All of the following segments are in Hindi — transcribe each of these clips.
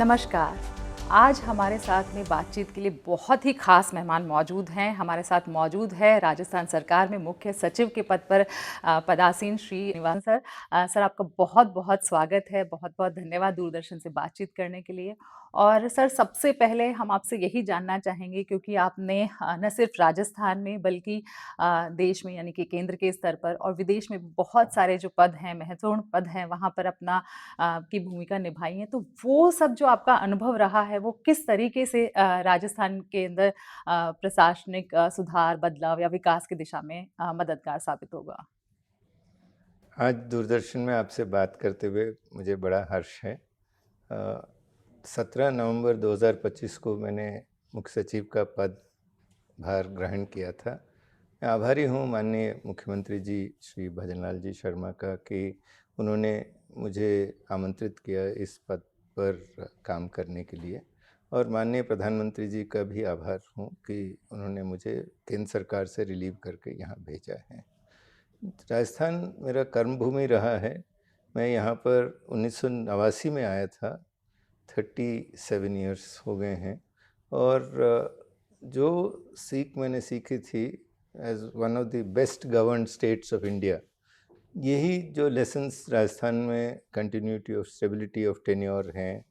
नमस्कार। आज हमारे साथ में बातचीत के लिए बहुत ही ख़ास मेहमान मौजूद हैं। हमारे साथ मौजूद है राजस्थान सरकार में मुख्य सचिव के पद पर पदासीन श्री निवास सर। सर आपका बहुत-बहुत स्वागत है, बहुत-बहुत धन्यवाद दूरदर्शन से बातचीत करने के लिए। और सर सबसे पहले हम आपसे यही जानना चाहेंगे क्योंकि आपने न सिर्फ राजस्थान में बल्कि देश में यानी कि केंद्र के स्तर पर और विदेश में बहुत सारे जो पद हैं, महत्वपूर्ण पद हैं, वहाँ पर अपना की भूमिका निभाई है। तो वो सब जो आपका अनुभव रहा है, वो किस तरीके से राजस्थान के अंदर प्रशासनिक सुधार, बदलाव या विकास की दिशा में मददगार साबित होगा? आज दूरदर्शन में आपसे बात करते हुए मुझे बड़ा हर्ष है। 17 नवंबर 2025 को मैंने मुख्य सचिव का पदभार ग्रहण किया था। मैं आभारी हूँ माननीय मुख्यमंत्री जी श्री भजनलाल जी शर्मा का कि उन्होंने मुझे आमंत्रित किया इस पद पर काम करने के लिए, और माननीय प्रधानमंत्री जी का भी आभार हूँ कि उन्होंने मुझे केंद्र सरकार से रिलीव करके यहाँ भेजा है। राजस्थान मेरा कर्मभूमि रहा है। मैं यहाँ पर 1989 में आया था। 37 इयर्स हो गए हैं। और जो सीख मैंने सीखी थी as one of the best governed states of India, यही जो लेसन्स राजस्थान में continuity of stability of tenure हैं,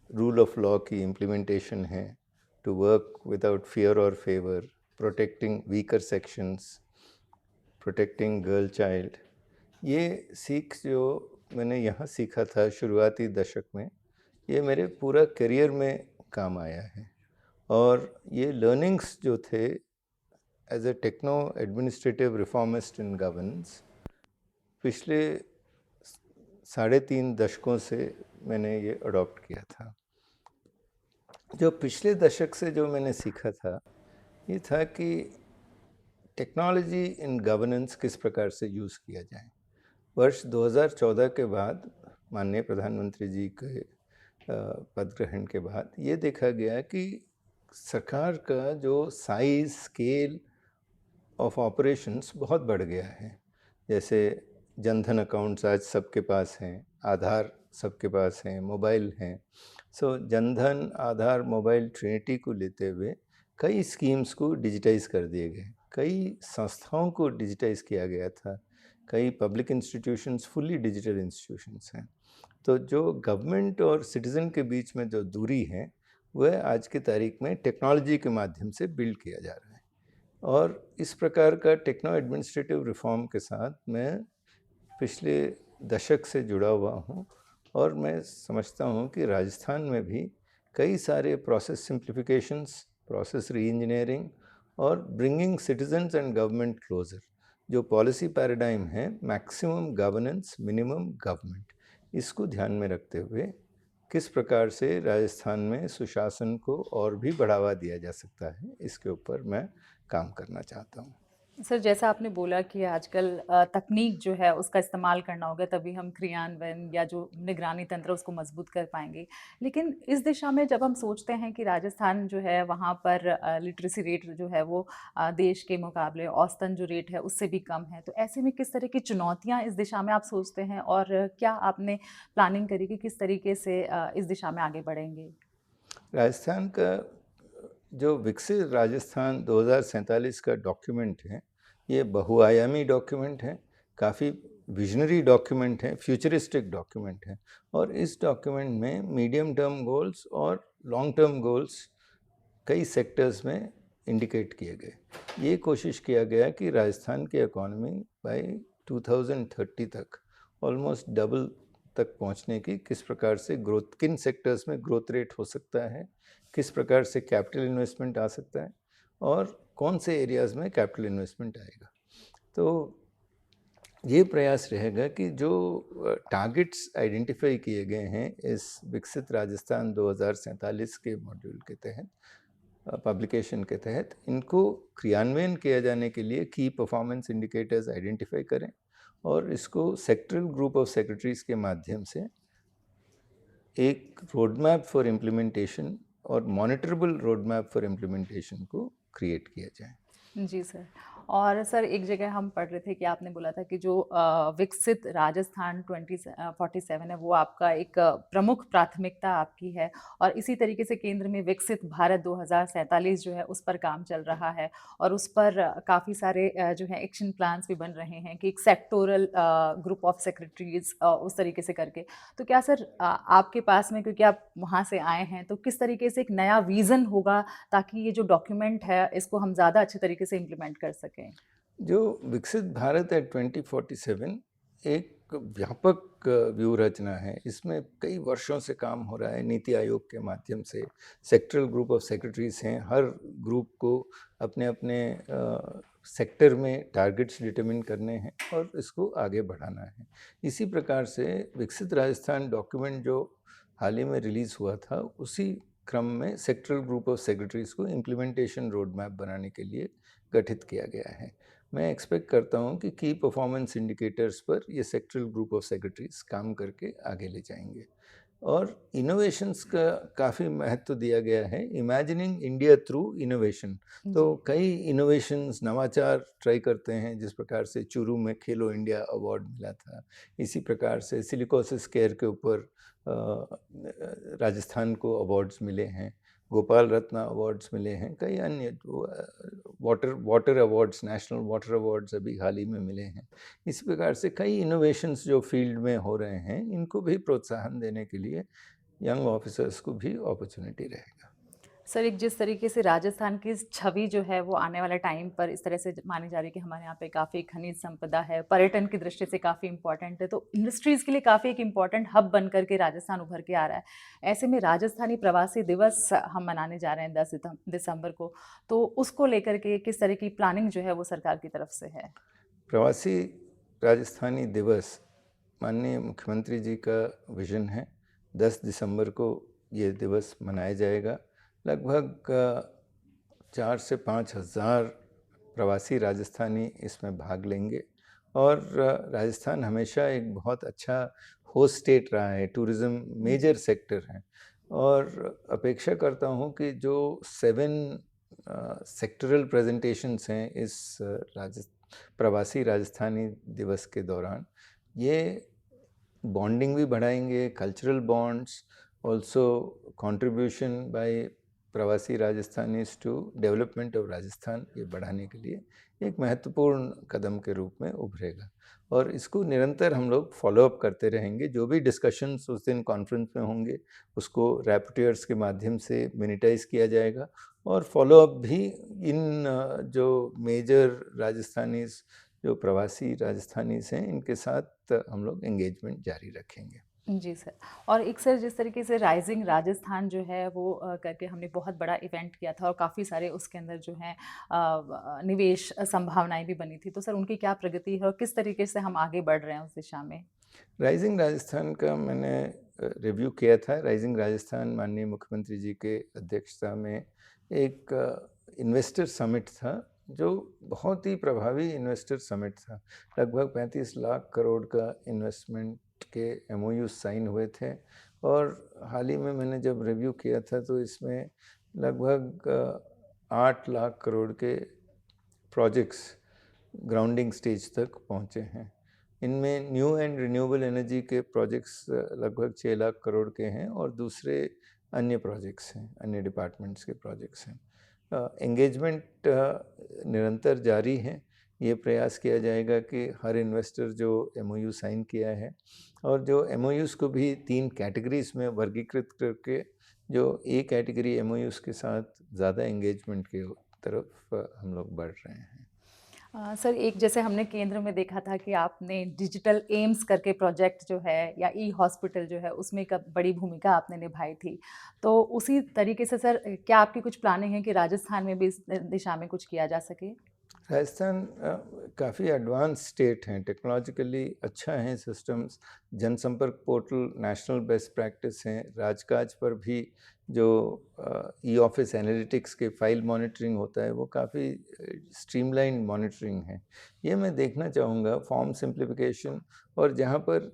रूल ऑफ लॉ की इम्प्लीमेंटेशन है, टू वर्क विदाउट फियर और favour, protecting weaker sections, protecting girl child, ये सीख जो मैंने यहाँ सीखा था शुरुआती दशक में, ये मेरे पूरा करियर में काम आया है। और ये लर्निंग्स जो थे as a techno administrative reformist in governance, पिछले 3.5 दशकों से मैंने ये अडॉप्ट किया था। जो पिछले दशक से जो मैंने सीखा था, ये था कि टेक्नोलॉजी इन गवर्नेंस किस प्रकार से यूज़ किया जाए। वर्ष 2014 के बाद माननीय प्रधानमंत्री जी के पद ग्रहण के बाद ये देखा गया कि सरकार का जो साइज स्केल ऑफ ऑपरेशंस बहुत बढ़ गया है। जैसे जनधन अकाउंट्स आज सबके पास हैं, आधार सबके पास हैं, मोबाइल हैं। सो जनधन, आधार, मोबाइल ट्रिनिटी को लेते हुए कई स्कीम्स को डिजिटाइज कर दिए गए, कई संस्थाओं को डिजिटाइज किया गया था, कई public institutions fully digital institutions हैं। तो जो गवर्नमेंट और सिटीज़न के बीच में जो दूरी है, वह आज की तारीख में टेक्नोलॉजी के माध्यम से बिल्ड किया जा रहा है। और इस प्रकार का टेक्नो एडमिनिस्ट्रेटिव रिफॉर्म के साथ मैं पिछले दशक से जुड़ा हुआ हूँ, और मैं समझता हूँ कि राजस्थान में भी कई सारे process simplifications, process re engineering और bringing citizens and government closer, जो पॉलिसी पैराडाइम है मैक्सिमम गवर्नेंस मिनिमम गवर्नमेंट, इसको ध्यान में रखते हुए किस प्रकार से राजस्थान में सुशासन को और भी बढ़ावा दिया जा सकता है, इसके ऊपर मैं काम करना चाहता हूँ। सर जैसा आपने बोला कि आजकल तकनीक जो है उसका इस्तेमाल करना होगा तभी हम क्रियान्वयन या जो निगरानी तंत्र उसको मजबूत कर पाएंगे। लेकिन इस दिशा में जब हम सोचते हैं कि राजस्थान जो है वहाँ पर लिटरेसी रेट जो है वो देश के मुकाबले औसतन जो रेट है उससे भी कम है, तो ऐसे में किस तरह की चुनौतियाँ इस दिशा में आप सोचते हैं और क्या आपने प्लानिंग करी कि किस तरीके से इस दिशा में आगे बढ़ेंगे? राजस्थान का जो विकसित राजस्थान 2047 का डॉक्यूमेंट है, ये बहुआयामी डॉक्यूमेंट है, काफ़ी विजनरी डॉक्यूमेंट है, फ्यूचरिस्टिक डॉक्यूमेंट है। और इस डॉक्यूमेंट में मीडियम टर्म गोल्स और लॉन्ग टर्म गोल्स कई सेक्टर्स में इंडिकेट किए गए। ये कोशिश किया गया कि राजस्थान की इकॉनमी बाय 2030 तक ऑलमोस्ट डबल तक पहुंचने की किस प्रकार से ग्रोथ, किन सेक्टर्स में ग्रोथ रेट हो सकता है, किस प्रकार से कैपिटल इन्वेस्टमेंट आ सकता है, और कौन से एरियाज़ में कैपिटल इन्वेस्टमेंट आएगा। तो ये प्रयास रहेगा कि जो टारगेट्स आइडेंटिफाई किए गए हैं इस विकसित राजस्थान 2047 के मॉड्यूल के तहत, पब्लिकेशन के तहत, इनको क्रियान्वयन किया जाने के लिए की परफॉर्मेंस इंडिकेटर्स आइडेंटिफाई करें और इसको सेक्टरल ग्रुप ऑफ सेक्रेटरीज के माध्यम से एक रोड मैप फॉर इम्प्लीमेंटेशन और monitorable road map for implementation को क्रिएट किया जाए। जी सर। और सर एक जगह हम पढ़ रहे थे कि आपने बोला था कि जो विकसित राजस्थान 2047 है वो आपका एक प्रमुख प्राथमिकता आपकी है, और इसी तरीके से केंद्र में विकसित भारत 2047 जो है उस पर काम चल रहा है, और उस पर काफ़ी सारे जो है एक्शन प्लान्स भी बन रहे हैं कि एक सेक्टोरल ग्रुप ऑफ सेक्रेटरीज उस तरीके से करके। तो क्या सर आपके पास में, क्योंकि आप वहाँ से आए हैं, तो किस तरीके से एक नया विज़न होगा ताकि ये जो डॉक्यूमेंट है इसको हम ज़्यादा अच्छे तरीके से इम्प्लीमेंट कर सकें? जो विकसित भारत है 2047 एक व्यापक व्यूह रचना है। इसमें कई वर्षों से काम हो रहा है नीति आयोग के माध्यम से। सेक्टरल ग्रुप ऑफ सेक्रेटरीज हैं, हर ग्रुप को अपने अपने सेक्टर में टारगेट्स डिटरमिन करने हैं और इसको आगे बढ़ाना है। इसी प्रकार से विकसित राजस्थान डॉक्यूमेंट जो हाल ही में रिलीज़ हुआ था, उसी क्रम में सेक्टरल ग्रुप ऑफ सेक्रेटरीज को इम्प्लीमेंटेशन रोड मैप बनाने के लिए गठित किया गया है। मैं एक्सपेक्ट करता हूँ कि की परफॉर्मेंस इंडिकेटर्स पर ये सेक्टरल ग्रुप ऑफ सेक्रेटरीज काम करके आगे ले जाएंगे। और इनोवेशंस का काफ़ी महत्व दिया गया है, इमेजिनिंग इंडिया थ्रू इनोवेशन। तो जी। कई इनोवेशंस नवाचार ट्राई करते हैं, जिस प्रकार से चूरू में खेलो इंडिया अवार्ड मिला था। इसी प्रकार से सिलिकोसिस केयर के ऊपर राजस्थान को अवार्ड्स मिले हैं, गोपाल रत्न अवार्ड्स मिले हैं, कई अन्य water awards, national water awards अभी हाल ही में मिले हैं। इसी प्रकार से कई इनोवेशंस जो फील्ड में हो रहे हैं, इनको भी प्रोत्साहन देने के लिए यंग ऑफिसर्स को भी अपॉर्चुनिटी रहेगा। सर एक जिस तरीके से राजस्थान की छवि जो है वो आने वाले टाइम पर इस तरह से मानी जा रही है कि हमारे यहाँ पे काफ़ी खनिज संपदा है, पर्यटन की दृष्टि से काफ़ी इंपॉर्टेंट है, तो इंडस्ट्रीज़ के लिए काफ़ी एक इम्पॉर्टेंट हब बन करके राजस्थान उभर के आ रहा है। ऐसे में राजस्थानी प्रवासी दिवस हम मनाने जा रहे हैं 10 दिसंबर को, तो उसको लेकर के किस तरह की प्लानिंग जो है वो सरकार की तरफ से है? प्रवासी राजस्थानी दिवस माननीय मुख्यमंत्री जी का विजन है। 10 दिसंबर को ये दिवस मनाया जाएगा। लगभग 4 से 5 हज़ार प्रवासी राजस्थानी इसमें भाग लेंगे। और राजस्थान हमेशा एक बहुत अच्छा होस्ट स्टेट रहा है, टूरिज़्म मेजर सेक्टर है। और अपेक्षा करता हूँ कि जो 7 सेक्टरल प्रेजेंटेशंस हैं इस प्रवासी राजस्थानी दिवस के दौरान, ये बॉन्डिंग भी बढ़ाएंगे, cultural bonds, also contribution by प्रवासी राजस्थानीज टू डेवलपमेंट ऑफ राजस्थान, ये बढ़ाने के लिए एक महत्वपूर्ण कदम के रूप में उभरेगा। और इसको निरंतर हम लोग फॉलोअप करते रहेंगे। जो भी डिस्कशंस उस दिन कॉन्फ्रेंस में होंगे, उसको रैपटियर्स के माध्यम से मिनिटाइज किया जाएगा। और फॉलोअप भी इन जो मेजर राजस्थानीज, जो प्रवासी राजस्थानीज हैं, इनके साथ हम लोग एंगेजमेंट जारी रखेंगे। जी सर। और एक सर जिस तरीके से राइजिंग राजस्थान जो है वो करके हमने बहुत बड़ा इवेंट किया था और काफ़ी सारे उसके अंदर जो हैं निवेश संभावनाएं भी बनी थी, तो सर उनकी क्या प्रगति है और किस तरीके से हम आगे बढ़ रहे हैं उस दिशा में? राइजिंग राजस्थान का मैंने रिव्यू किया था। राइजिंग राजस्थान माननीय मुख्यमंत्री जी के अध्यक्षता में एक इन्वेस्टर समिट था, जो बहुत ही प्रभावी इन्वेस्टर समिट था। लगभग 35 लाख करोड़ का इन्वेस्टमेंट के एमओयू साइन हुए थे। और हाल ही में मैंने जब रिव्यू किया था तो इसमें लगभग 8 लाख करोड़ के प्रोजेक्ट्स ग्राउंडिंग स्टेज तक पहुँचे हैं। इनमें न्यू एंड रिन्यूएबल एनर्जी के प्रोजेक्ट्स लगभग 6 लाख करोड़ के हैं, और दूसरे अन्य प्रोजेक्ट्स हैं, अन्य डिपार्टमेंट्स के प्रोजेक्ट्स हैं। एंगेजमेंट निरंतर जारी है। ये प्रयास किया जाएगा कि हर इन्वेस्टर जो एमओयू साइन किया है, और जो एमओयूज़ को भी 3 कैटेगरीज में वर्गीकृत करके, जो ए कैटेगरी एमओयूज़ के साथ ज़्यादा एंगेजमेंट की तरफ हम लोग बढ़ रहे हैं। सर एक जैसे हमने केंद्र में देखा था कि आपने डिजिटल एम्स करके प्रोजेक्ट जो है या ई हॉस्पिटल जो है उसमें एक बड़ी भूमिका आपने निभाई थी। तो उसी तरीके से सर क्या आपकी कुछ प्लानिंग है कि राजस्थान में भी इस दिशा में कुछ किया जा सके? राजस्थान काफ़ी एडवांस स्टेट हैं, टेक्नोलॉजिकली अच्छा है सिस्टम्स। जनसंपर्क पोर्टल नेशनल बेस्ट प्रैक्टिस हैं। राजकाज पर भी जो ई ऑफिस एनालिटिक्स के फाइल मॉनिटरिंग होता है, वो काफ़ी स्ट्रीमलाइन मॉनिटरिंग है। ये मैं देखना चाहूँगा फॉर्म सिंप्लीफिकेशन, और जहाँ पर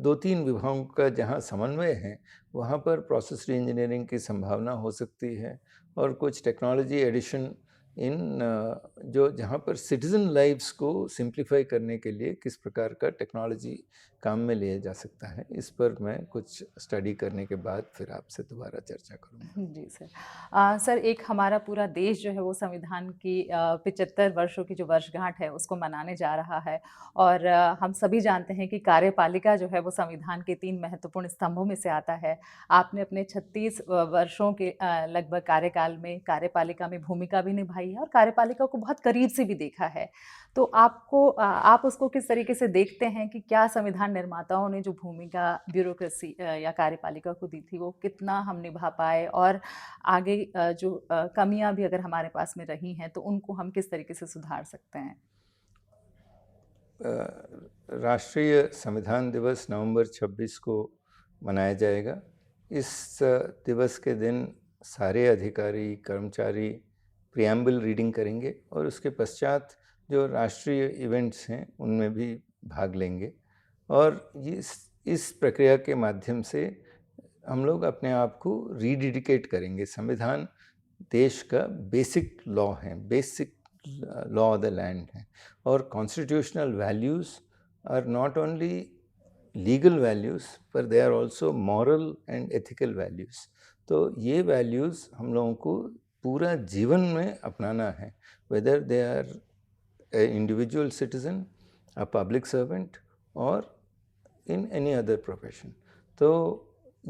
2-3 विभागों का जहाँ समन्वय है, वहाँ पर प्रोसेस री इंजीनियरिंग की संभावना हो सकती है। और कुछ टेक्नोलॉजी एडिशन इन जो जहाँ पर सिटीज़न लाइव्स को सिंप्लीफाई करने के लिए किस प्रकार का टेक्नोलॉजी काम में लिया जा सकता है, इस पर मैं कुछ स्टडी करने के बाद फिर आपसे दोबारा चर्चा करूँगा। जी सर। सर, एक हमारा पूरा देश जो है वो संविधान की 75 वर्षों की जो वर्षगांठ है उसको मनाने जा रहा है और हम सभी जानते हैं कि कार्यपालिका जो है वो संविधान के 3 महत्वपूर्ण स्तंभों में से आता है। आपने अपने 36 वर्षों के लगभग कार्यकाल में कार्यपालिका में भूमिका भी निभाई है और कार्यपालिका को बहुत करीब से भी देखा है। तो आप उसको किस तरीके से देखते हैं कि क्या संविधान निर्माताओं ने जो भूमिका ब्यूरोक्रेसी या कार्यपालिका को दी थी वो कितना हम निभा पाए और आगे जो कमियां भी अगर हमारे पास में रही हैं तो उनको हम किस तरीके से सुधार सकते हैं? राष्ट्रीय संविधान दिवस नवंबर 26 को मनाया जाएगा। इस दिवस के दिन सारे अधिकारी, कर्मचारी प्रिएम्बल रीडिंग करेंगे और उसके पश्चात जो राष्ट्रीय इवेंट्स हैं उनमें भी भाग लेंगे और इस प्रक्रिया के माध्यम से हम लोग अपने आप को रीडेडिकेट करेंगे। संविधान देश का बेसिक लॉ है, basic law of the land है और constitutional values are not only legal values पर they are also moral and ethical values. तो ये वैल्यूज़ हम लोगों को पूरा जीवन में अपनाना है, whether they are a individual citizen, a public servant और इन एनी अदर प्रोफेशन। तो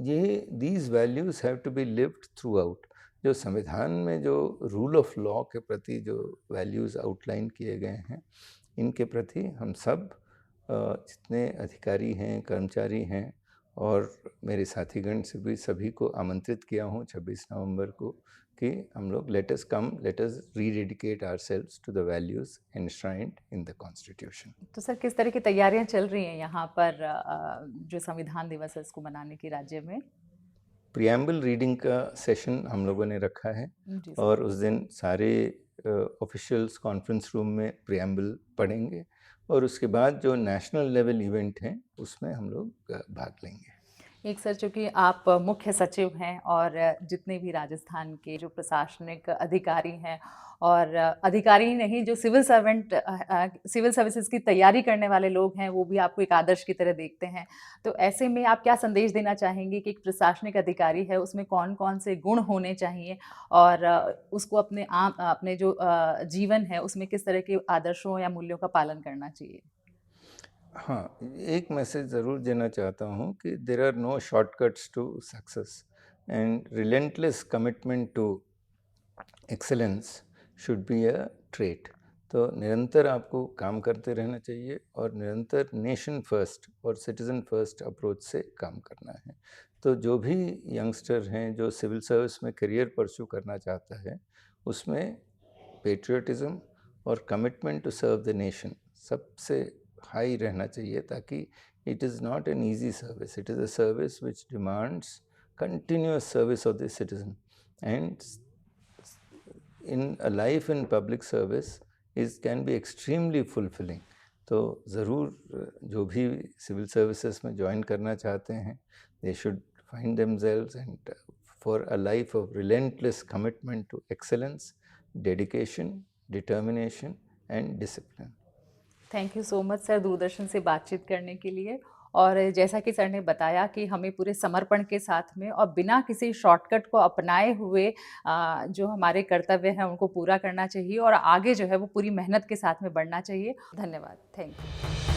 ये these values have to be lived throughout. जो संविधान में जो रूल ऑफ लॉ के प्रति जो वैल्यूज़ आउटलाइन किए गए हैं, इनके प्रति हम सब जितने अधिकारी हैं, कर्मचारी हैं और मेरे साथीगण से भी सभी को आमंत्रित किया हूँ 26 नवंबर को कि हम लोग let us rededicate ourselves to the values enshrined in the constitution. तो सर, किस तरह की तैयारियां चल रही हैं यहाँ पर जो संविधान दिवस है इसको मनाने की राज्य में? प्रिएम्बल रीडिंग का सेशन हम लोगों ने रखा है जी सर। और उस दिन सारे ऑफिशियल्स कॉन्फ्रेंस रूम में प्रिएम्बल पढ़ेंगे और उसके बाद जो नेशनल लेवल इवेंट हैं उसमें हम लोग भाग लेंगे। एक सर, चूँकि आप मुख्य सचिव हैं और जितने भी राजस्थान के जो प्रशासनिक अधिकारी हैं और अधिकारी ही नहीं, जो सिविल सर्विसेज की तैयारी करने वाले लोग हैं वो भी आपको एक आदर्श की तरह देखते हैं। तो ऐसे में आप क्या संदेश देना चाहेंगे कि एक प्रशासनिक अधिकारी है उसमें कौन-कौन से गुण होने चाहिए और उसको अपने जो जीवन है उसमें किस तरह के आदर्शों या मूल्यों का पालन करना चाहिए? हाँ, एक मैसेज ज़रूर देना चाहता हूँ कि there are no shortcuts to success and relentless commitment to excellence should be a trait. तो निरंतर आपको काम करते रहना चाहिए और निरंतर नेशन फर्स्ट और सिटीज़न फर्स्ट अप्रोच से काम करना है। तो जो भी यंगस्टर हैं जो सिविल सर्विस में करियर परस्यू करना चाहता है, उसमें पेट्रियटिज़म और commitment to serve the nation सबसे हाई रहना चाहिए, ताकि it is not an easy service, it is a service which demands continuous service of the citizen, and in a life in public service can be extremely fulfilling. तो ज़रूर जो भी सिविल सर्विसेज में ज्वाइन करना चाहते हैं, they should find themselves and for a life of relentless commitment to excellence, dedication, determination and discipline. Thank you so much sir, Doordarshan से बातचीत करने के लिए। और जैसा कि सर ने बताया कि हमें पूरे समर्पण के साथ में और बिना किसी शॉर्टकट को अपनाए हुए जो हमारे कर्तव्य हैं उनको पूरा करना चाहिए और आगे जो है वो पूरी मेहनत के साथ में बढ़ना चाहिए। धन्यवाद। Thank you.